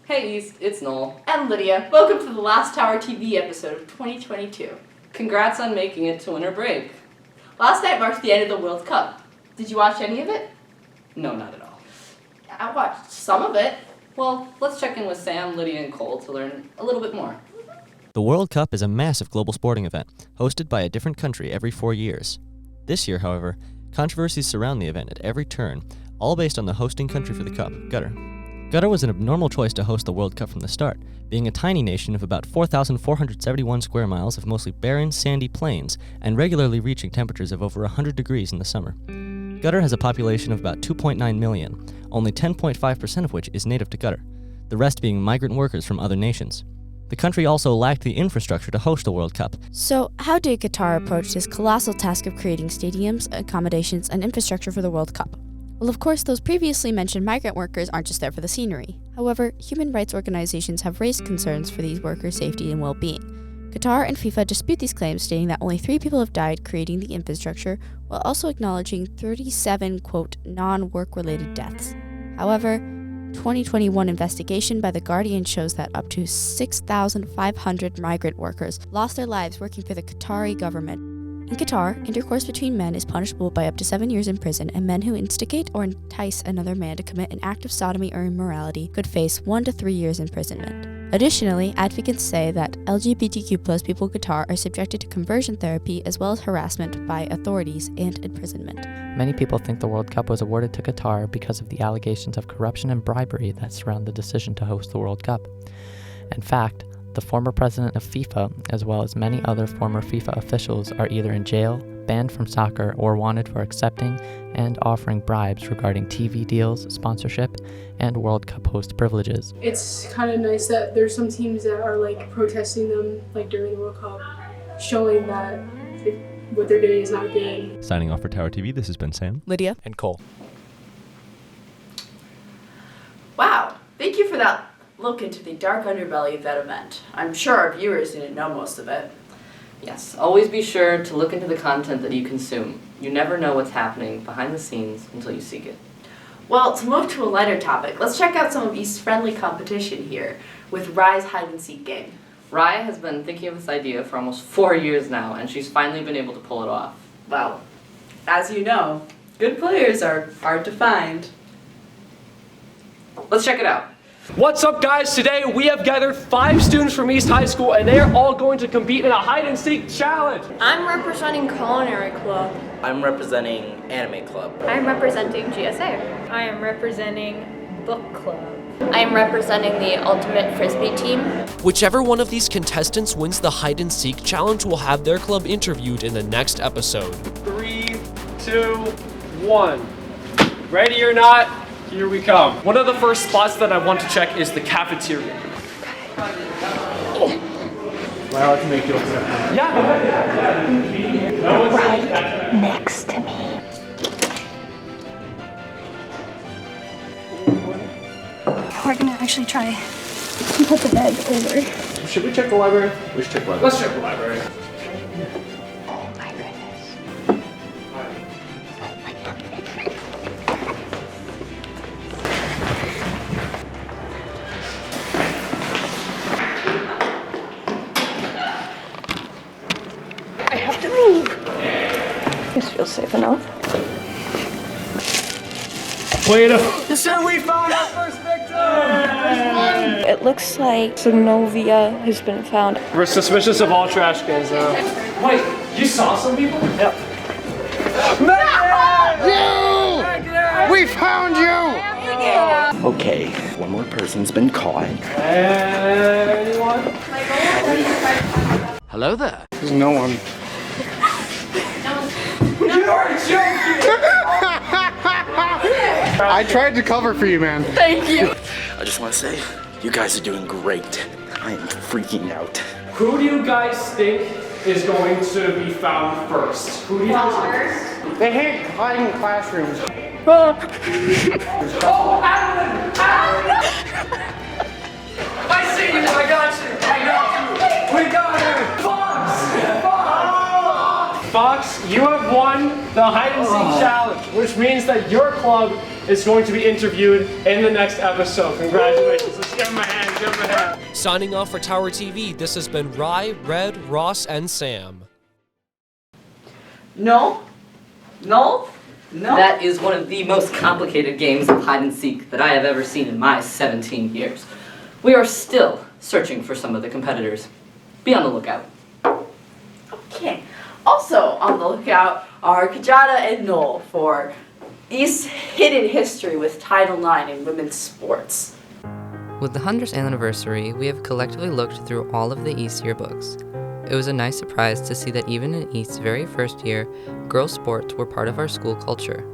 Hey East, it's Noel. And Lydia. Welcome to the Last Tower TV episode of 2022. Congrats on making it to winter break. Last night marked the end of the World Cup. Did you watch any of it? No, not at all. I watched some of it. Well, let's check in with Sam, Lydia, and Cole to learn a little bit more. The World Cup is a massive global sporting event, hosted by a different country every 4 years. This year, however, controversies surround the event at every turn, all based on the hosting country for the Cup, Qatar. Qatar was an abnormal choice to host the World Cup from the start, being a tiny nation of about 4,471 square miles of mostly barren, sandy plains, and regularly reaching temperatures of over 100 degrees in the summer. Qatar has a population of about 2.9 million, only 10.5% of which is native to Qatar, the rest being migrant workers from other nations. The country also lacked the infrastructure to host the World Cup. So, how did Qatar approach this colossal task of creating stadiums, accommodations, and infrastructure for the World Cup? Well, of course, those previously mentioned migrant workers aren't just there for the scenery. However, human rights organizations have raised concerns for these workers' safety and well-being. Qatar and FIFA dispute these claims, stating that only 3 people have died creating the infrastructure, while also acknowledging 37, quote, non-work-related deaths. However, 2021 investigation by The Guardian shows that up to 6,500 migrant workers lost their lives working for the Qatari government. In Qatar, intercourse between men is punishable by up to 7 years in prison, and men who instigate or entice another man to commit an act of sodomy or immorality could face 1 to 3 years imprisonment. Additionally, advocates say that LGBTQ+ people in Qatar are subjected to conversion therapy as well as harassment by authorities and imprisonment. Many people think the World Cup was awarded to Qatar because of the allegations of corruption and bribery that surround the decision to host the World Cup. In fact, the former president of FIFA, as well as many other former FIFA officials, are either in jail, banned from soccer, or wanted for accepting and offering bribes regarding TV deals, sponsorship, and World Cup host privileges. It's kind of nice that there's some teams that are protesting them during the World Cup, showing that what they're doing is not good. Signing off for Tower TV, this has been Sam, Lydia, And Cole. Wow, thank you for that look into the dark underbelly of that event. I'm sure our viewers didn't know most of it. Yes, always be sure to look into the content that you consume. You never know what's happening behind the scenes until you seek it. Well, to move to a lighter topic, let's check out some of East's friendly competition here with Rye's hide-and-seek game. Rye has been thinking of this idea for almost 4 years now, and she's finally been able to pull it off. Well, as you know, good players are hard to find. Let's check it out. What's up, guys? Today we have gathered 5 students from East High School, and they are all going to compete in a hide-and-seek challenge. I'm representing Culinary Club. I'm representing Anime Club. I'm representing GSA. I am representing Book Club. I am representing the Ultimate Frisbee team. Whichever one of these contestants wins the hide-and-seek challenge will have their club interviewed in the next episode. 3, 2, 1. Ready or not? Here we come. One of the first spots that I want to check is the cafeteria. Well, I can make you open it. Yeah, go ahead. Right next to me. We're gonna actually try to put the bed over. Should we check the library? We should check the library. Let's check the library. Oh my goodness. I have to leave. This feels safe enough. Wait up. So we found our first victim! It looks like Synovia has been found. We're suspicious of all trash cans now. Wait, you saw some people? Yep. You! We found you! Okay, one more person's been caught. Anyone? Hello there. There's no one. You're joking! I tried to cover for you, man. Thank you. I just want to say, you guys are doing great. I am freaking out. Who do you guys think is going to be found first? Who do you think? They hate hiding in classrooms. Oh, Adeline! Adeline! I see you! I got you! I got you! We got her! Fox! Fox! Fox, you have won the hide and seek challenge, which means that your club is going to be interviewed in the next episode. Congratulations. Let's give him a hand. Give him a hand. Signing off for Tower TV, this has been Rye, Red, Ross, and Sam. No. That is one of the most complicated games of hide and seek that I have ever seen in my 17 years. We are still searching for some of the competitors. Be on the lookout. Okay. Also on the lookout are Kajada and Noel for East's hidden history with Title IX in women's sports. With the 100th anniversary, we have collectively looked through all of the East yearbooks. It was a nice surprise to see that even in East's very first year, girls' sports were part of our school culture.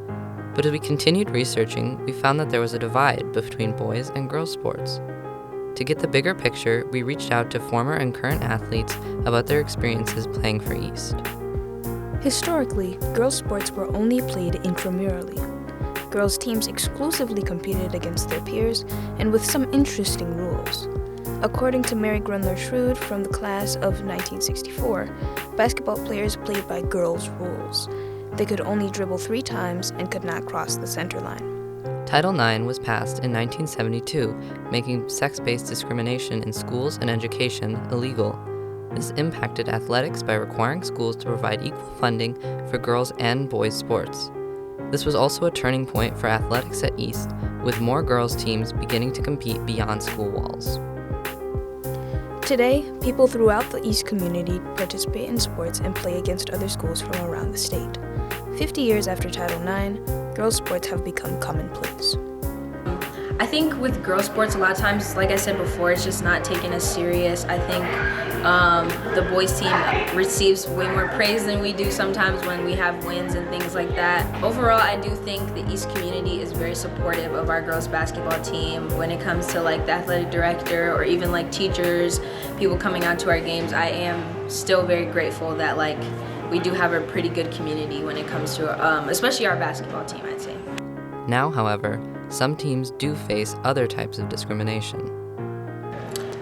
But as we continued researching, we found that there was a divide between boys and girls' sports. To get the bigger picture, we reached out to former and current athletes about their experiences playing for East. Historically, girls' sports were only played intramurally. Girls' teams exclusively competed against their peers and with some interesting rules. According to Mary Grundler-Schroed from the class of 1964, basketball players played by girls' rules. They could only dribble 3 times and could not cross the center line. Title IX was passed in 1972, making sex-based discrimination in schools and education illegal. This impacted athletics by requiring schools to provide equal funding for girls' and boys' sports. This was also a turning point for athletics at East, with more girls' teams beginning to compete beyond school walls. Today, people throughout the East community participate in sports and play against other schools from around the state. 50 years after Title IX, girls' sports have become commonplace. I think with girls' sports, a lot of times, like I said before, it's just not taken as serious. I think the boys' team receives way more praise than we do sometimes when we have wins and things like that. Overall, I do think the East community is very supportive of our girls' basketball team. When it comes to like the athletic director or even like teachers, people coming out to our games, I am still very grateful that like we do have a pretty good community when it comes to, especially our basketball team, I'd say. Now, however, some teams do face other types of discrimination.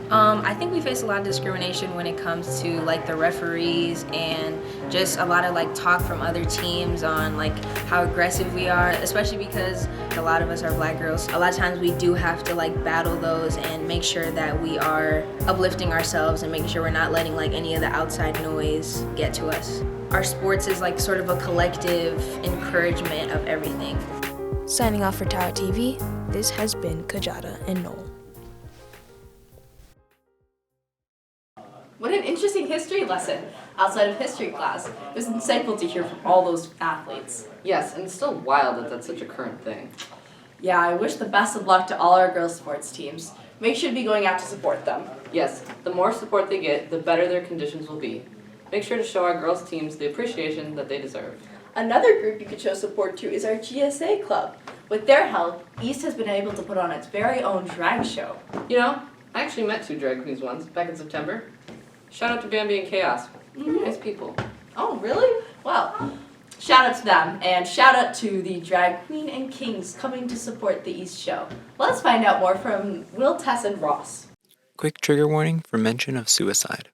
I think we face a lot of discrimination when it comes to like the referees and just a lot of like talk from other teams on like how aggressive we are, especially because a lot of us are black girls. A lot of times we do have to like battle those and make sure that we are uplifting ourselves and making sure we're not letting like any of the outside noise get to us. Our sports is like sort of a collective encouragement of everything. Signing off for Tower TV, this has been Kajada and Noel. What an interesting history lesson outside of history class. It was insightful to hear from all those athletes. Yes, and it's still wild that that's such a current thing. Yeah, I wish the best of luck to all our girls' sports teams. Make sure to be going out to support them. Yes, the more support they get, the better their conditions will be. Make sure to show our girls' teams the appreciation that they deserve. Another group you could show support to is our GSA club. With their help, East has been able to put on its very own drag show. You know, I actually met 2 drag queens once, back in September. Shout out to Bambi and Chaos. Nice people. Oh, really? Well, shout out to them, and shout out to the drag queen and kings coming to support the East show. Let's find out more from Will, Tess, and Ross. Quick trigger warning for mention of suicide.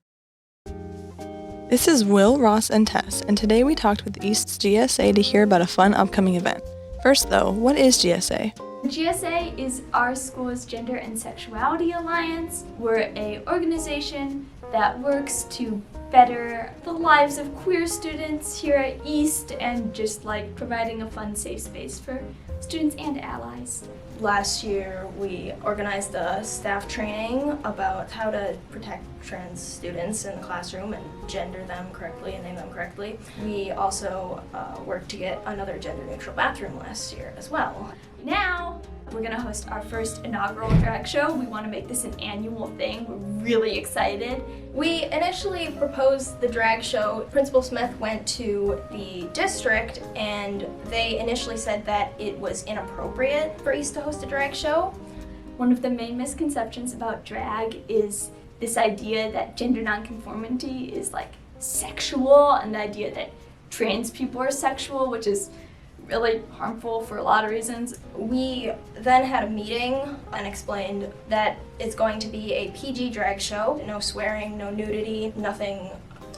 This is Will, Ross, and Tess, and today we talked with East's GSA to hear about a fun upcoming event. First though, what is GSA? GSA is our school's Gender and Sexuality Alliance. We're an organization that works to better the lives of queer students here at East and just like providing a fun, safe space for students and allies. Last year, we organized a staff training about how to protect trans students in the classroom and gender them correctly and name them correctly. We also worked to get another gender-neutral bathroom last year as well. Now, we're gonna host our first inaugural drag show. We wanna make this an annual thing. We're really excited. We initially proposed the drag show. Principal Smith went to the district and they initially said that it was inappropriate for East to host a drag show. One of the main misconceptions about drag is this idea that gender nonconformity is like sexual, and the idea that trans people are sexual, which is really harmful for a lot of reasons. We then had a meeting and explained that it's going to be a PG drag show. No swearing, no nudity, nothing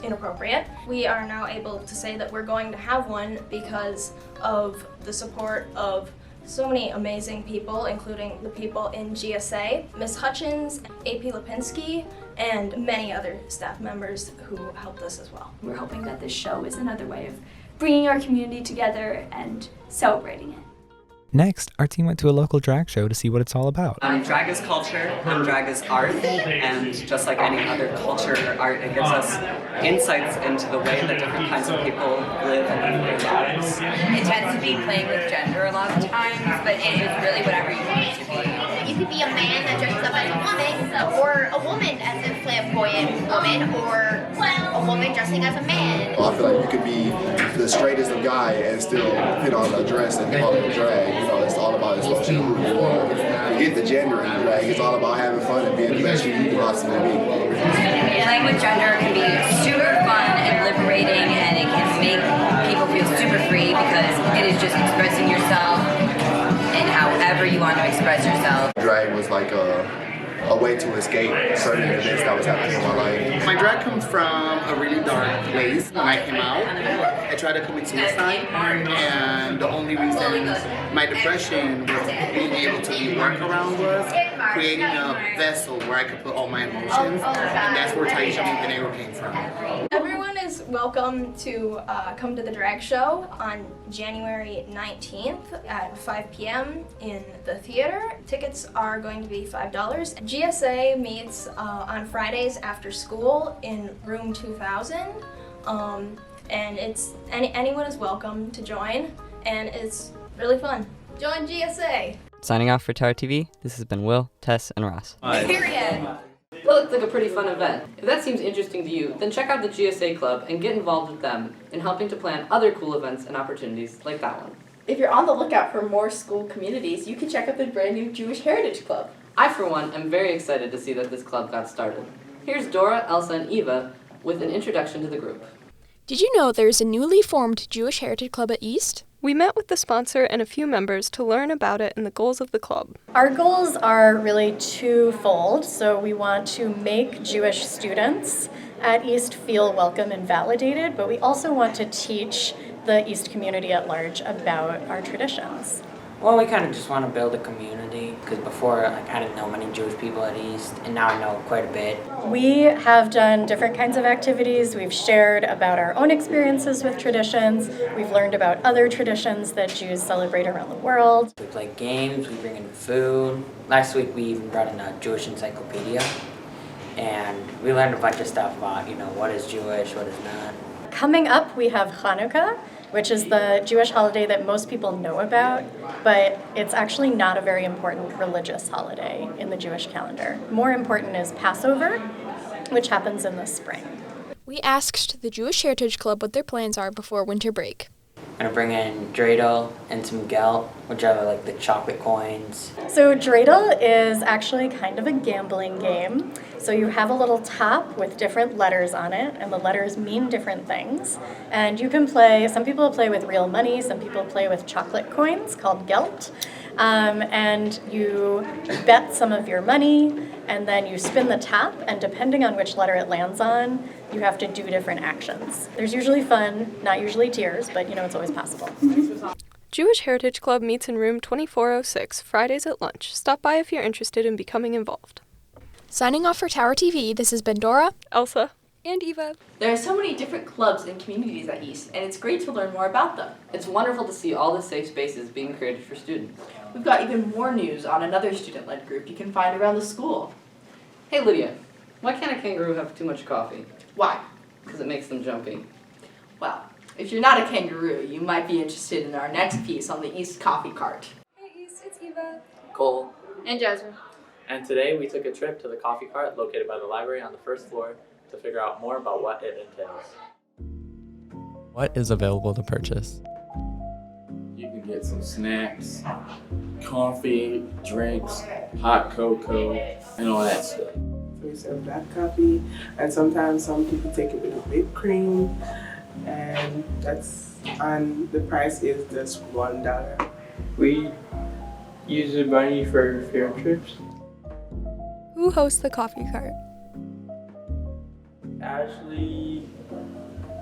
inappropriate. We are now able to say that we're going to have one because of the support of so many amazing people, including the people in GSA, Miss Hutchins, AP Lipinski, and many other staff members who helped us as well. We're hoping that this show is another way of bringing our community together and celebrating it. Next, our team went to a local drag show to see what it's all about. Drag is culture and drag is art, and just like any other culture or art, it gives us insights into the way that different kinds of people live and live their lives. It tends to be playing with gender a lot of times, but it is really whatever you want it to be. You could be a man that dresses up as a woman, or a woman as a flamboyant woman, or a woman dressing as a man. I feel like you could be the straightest of guy and still put on a dress and call it drag. You know, it's all about expression of who you are. Forget the gender in drag. It's all about having fun and being the best you can possibly be. Playing with gender can be super fun and liberating, and it can make people feel super free because it is just expressing yourself and however you want to express yourself. Drag was like a way to escape certain events that was happening in my life. My drag comes from a really dark place. When I came out, I tried to commit suicide, and the only reason my depression was being able to be workaround was creating a vessel where I could put all my emotions, and that's where Taisha Montenegro came from. Everyone is welcome to come to the drag show on January 19th at 5 p.m. in the theater. Tickets are going to be $5. GSA meets on Fridays after school in room 2000, and anyone is welcome to join, and it's really fun. Join GSA! Signing off for Tower TV, this has been Will, Tess, and Ross. Period! Well, it's like a pretty fun event. If that seems interesting to you, then check out the GSA Club and get involved with them in helping to plan other cool events and opportunities like that one. If you're on the lookout for more school communities, you can check out the brand new Jewish Heritage Club. I, for one, am very excited to see that this club got started. Here's Dora, Elsa, and Eva with an introduction to the group. Did you know there's a newly formed Jewish Heritage Club at East? We met with the sponsor and a few members to learn about it and the goals of the club. Our goals are really twofold. So we want to make Jewish students at East feel welcome and validated, but we also want to teach the East community at large about our traditions. Well, we kind of just want to build a community, because before I didn't know many Jewish people at East, and now I know quite a bit. We have done different kinds of activities. We've shared about our own experiences with traditions. We've learned about other traditions that Jews celebrate around the world. We play games, we bring in food. Last week we even brought in a Jewish encyclopedia, and we learned a bunch of stuff about, what is Jewish, what is not. Coming up, we have Hanukkah, which is the Jewish holiday that most people know about, but it's actually not a very important religious holiday in the Jewish calendar. More important is Passover, which happens in the spring. We asked the Jewish Heritage Club what their plans are before winter break. I'm gonna bring in dreidel and some gelt, which are like the chocolate coins. So dreidel is actually kind of a gambling game. So you have a little top with different letters on it, and the letters mean different things. And you can play, some people play with real money, some people play with chocolate coins called gelt. And you bet some of your money, and then you spin the top, and depending on which letter it lands on, you have to do different actions. There's usually fun, not usually tears, but it's always possible. Jewish Heritage Club meets in room 2406, Fridays at lunch. Stop by if you're interested in becoming involved. Signing off for Tower TV, this has been Dora, Elsa, and Eva. There are so many different clubs and communities at East, and it's great to learn more about them. It's wonderful to see all the safe spaces being created for students. We've got even more news on another student-led group you can find around the school. Hey Lydia, why can't a kangaroo have too much coffee? Why? Because it makes them jumpy. Well, if you're not a kangaroo, you might be interested in our next piece on the East Coffee Cart. Hey East, it's Eva. Cole. And Jasmine. And today we took a trip to the coffee cart located by the library on the first floor to figure out more about what it entails. What is available to purchase? You can get some snacks, coffee, drinks, hot cocoa, and all that stuff. We serve black coffee, and sometimes some people take it with whipped cream, and the price is just $1. We use the money for field trips. Who hosts the coffee cart? Ashley,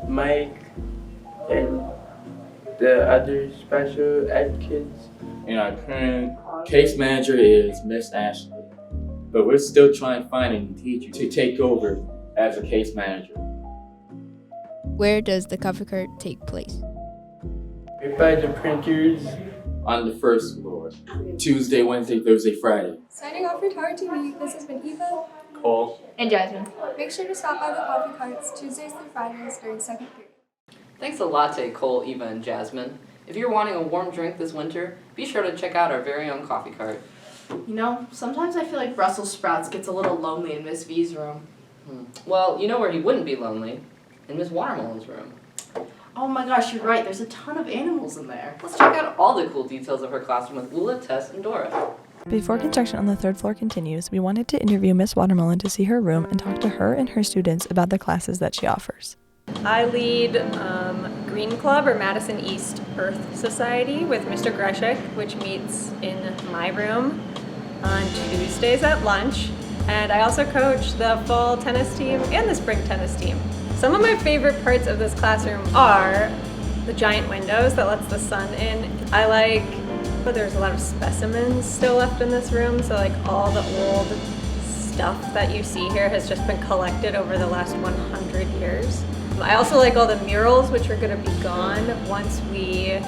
Mike, and the other special ed kids and our current case manager is Miss Ashley. But we're still trying to find a new teacher to take over as a case manager. Where does the coffee cart take place? Right by the printers. On the first floor. Tuesday, Wednesday, Thursday, Friday. Signing off for Tower TV, this has been Eva, Cole. And Jasmine. Make sure to stop by the coffee carts Tuesdays through Fridays during second period. Thanks a latte, Cole, Eva, and Jasmine. If you're wanting a warm drink this winter, be sure to check out our very own coffee cart. You know, sometimes I feel like Brussels sprouts gets a little lonely in Miss V's room. Well, you know where he wouldn't be lonely? In Miss Watermelon's room. Oh my gosh, you're right. There's a ton of animals in there. Let's check out all the cool details of her classroom with Ula, Tess, and Dora. Before construction on the third floor continues, we wanted to interview Miss Watermelon to see her room and talk to her and her students about the classes that she offers. I lead Green Club or Madison East Earth Society with Mr. Greshik, which meets in my room on Tuesdays at lunch. And I also coach the fall tennis team and the spring tennis team. Some of my favorite parts of this classroom are the giant windows that lets the sun in. I like, there's a lot of specimens still left in this room, so like all the old stuff that you see here has just been collected over the last 100 years. I also like all the murals, which are going to be gone once we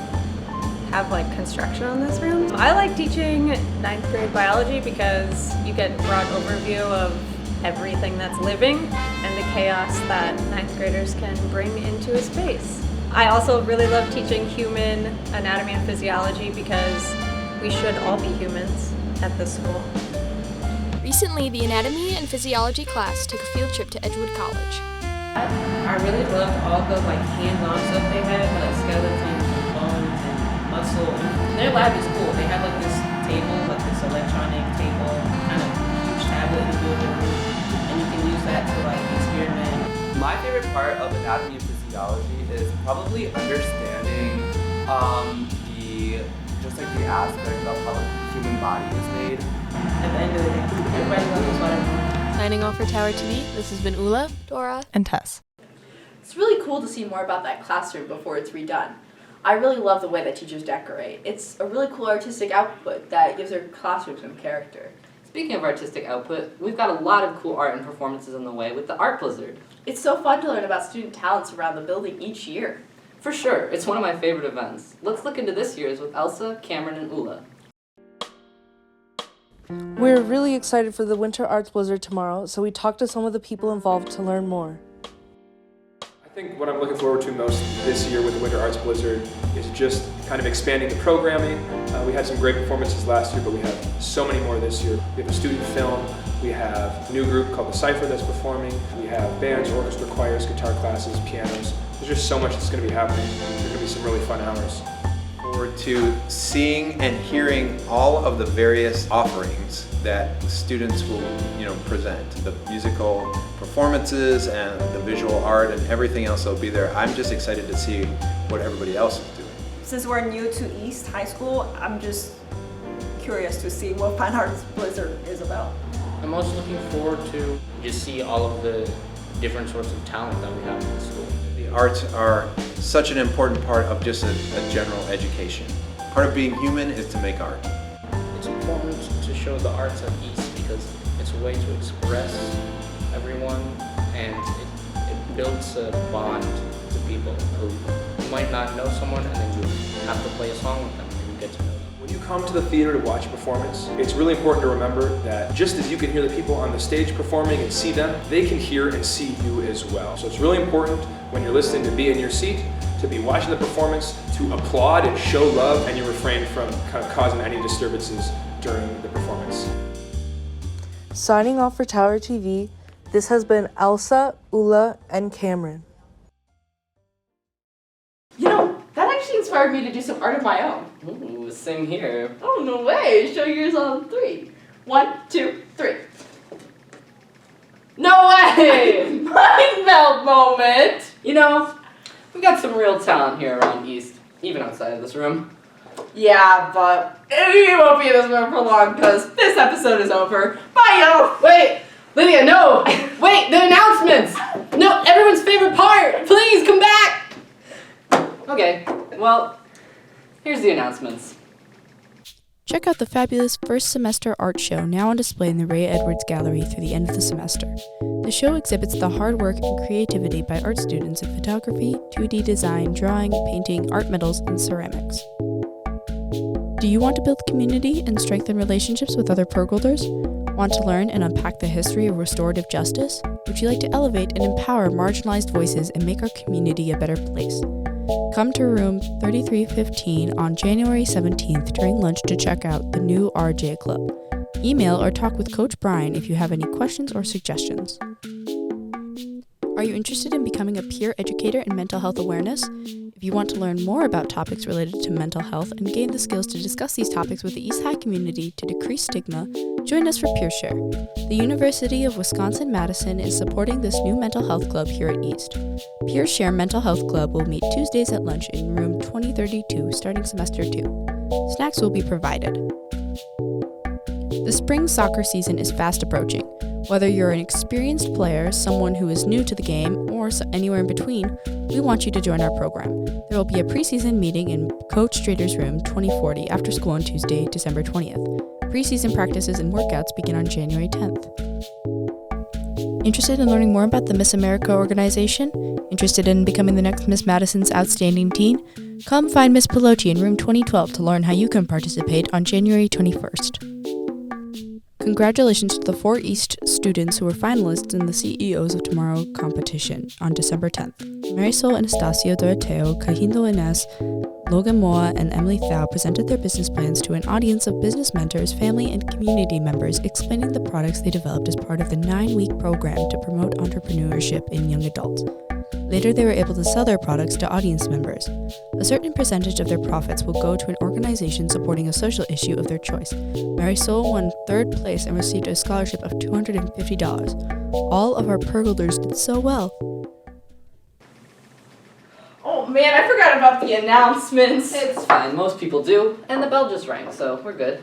have like construction on this room. I like teaching 9th grade biology because you get a broad overview of everything that's living and the chaos that 9th graders can bring into a space. I also really love teaching human anatomy and physiology because we should all be humans at this school. Recently, the anatomy and physiology class took a field trip to Edgewood College. I really loved all the hands-on stuff they had, like skeletons and bones and muscle. Their lab is cool. They have this table, this electronic table, kind of huge tablet in the building, and you can use that to experiment. My favorite part of anatomy and physiology is probably understanding the aspect of how the human body is made. At the end of the day, everybody loves watermelon. Signing off for Tower TV, this has been Ula, Dora, and Tess. It's really cool to see more about that classroom before it's redone. I really love the way that teachers decorate. It's a really cool artistic output that gives their classroom some character. Speaking of artistic output, we've got a lot of cool art and performances on the way with the Art Blizzard. It's so fun to learn about student talents around the building each year. For sure, it's one of my favorite events. Let's look into this year's with Elsa, Cameron, and Ula. We're really excited for the Winter Arts Blizzard tomorrow, so we talked to some of the people involved to learn more. I think what I'm looking forward to most this year with the Winter Arts Blizzard is just kind of expanding the programming. We had some great performances last year, but we have so many more this year. We have a student film, we have a new group called The Cypher that's performing, we have bands, orchestra, choirs, guitar classes, pianos. There's just so much that's going to be happening. There's going to be some really fun hours. Forward to seeing and hearing all of the various offerings that the students will, present. The musical performances and the visual art and everything else that'll be there. I'm just excited to see what everybody else is doing. Since we're new to East High School, I'm just curious to see what Fine Arts Blizzard is about. I'm most looking forward to just see all of the different sorts of talent that we have in the school. The arts are such an important part of just a general education. Part of being human is to make art. It's important to show the arts at East because it's a way to express everyone, and it builds a bond to people who might not know someone, and then you have to play a song with them and you get to know them. When you come to the theater to watch a performance, it's really important to remember that just as you can hear the people on the stage performing and see them, they can hear and see you as well. So it's really important when you're listening to be in your seat, to be watching the performance, to applaud and show love, and you refrain from kind of causing any disturbances during the performance. Signing off for Tower TV, this has been Elsa, Ula, and Cameron. That actually inspired me to do some art of my own. Ooh, same here. Oh, no way. Show yours on 3. 1, 2, 3. No way! Mind melt moment! We've got some real talent here around East, even outside of this room. Yeah, but we won't be in this room for long because this episode is over. Bye, y'all! Wait! Lydia, no! Wait, the announcements! No, everyone's favorite part! Please, come back! Okay, well, here's the announcements. Check out the fabulous first semester art show now on display in the Ray Edwards Gallery through the end of the semester. The show exhibits the hard work and creativity by art students in photography, 2D design, drawing, painting, art metals, and ceramics. Do you want to build community and strengthen relationships with other Pergolders? Want to learn and unpack the history of restorative justice? Would you like to elevate and empower marginalized voices and make our community a better place? Come to room 3315 on January 17th during lunch to check out the new RJ Club. Email or talk with Coach Brian if you have any questions or suggestions. Are you interested in becoming a peer educator in mental health awareness? If you want to learn more about topics related to mental health and gain the skills to discuss these topics with the East High community to decrease stigma, join us for PeerShare. The University of Wisconsin-Madison is supporting this new mental health club here at East. PeerShare Mental Health Club will meet Tuesdays at lunch in room 2032 starting semester 2. Snacks will be provided. The spring soccer season is fast approaching. Whether you're an experienced player, someone who is new to the game, or anywhere in between, we want you to join our program. There will be a preseason meeting in Coach Strader's room 2040 after school on Tuesday, December 20th. Preseason practices and workouts begin on January 10th. Interested in learning more about the Miss America organization? Interested in becoming the next Miss Madison's outstanding teen? Come find Miss Pelosi in room 2012 to learn how you can participate on January 21st. Congratulations to the 4 East students who were finalists in the CEOs of Tomorrow competition on December 10th. Marisol Anastasio Doroteo, Kahindo Ines, Logan Moa, and Emily Thao presented their business plans to an audience of business mentors, family, and community members, explaining the products they developed as part of the 9-week program to promote entrepreneurship in young adults. Later, they were able to sell their products to audience members. A certain percentage of their profits will go to an organization supporting a social issue of their choice. Marisol won 3rd place and received a scholarship of $250. All of our Pergolders did so well. Oh man, I forgot about the announcements. It's fine, most people do, and the bell just rang, so we're good.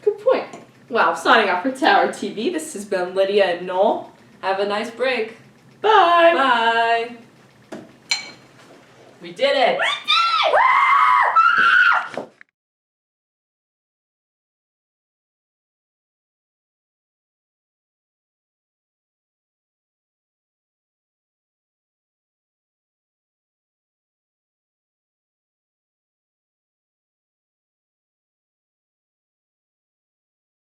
Good point. Well, signing off for Tower TV, this has been Lydia and Noel. Have a nice break. Bye! Bye! We did it! We did it!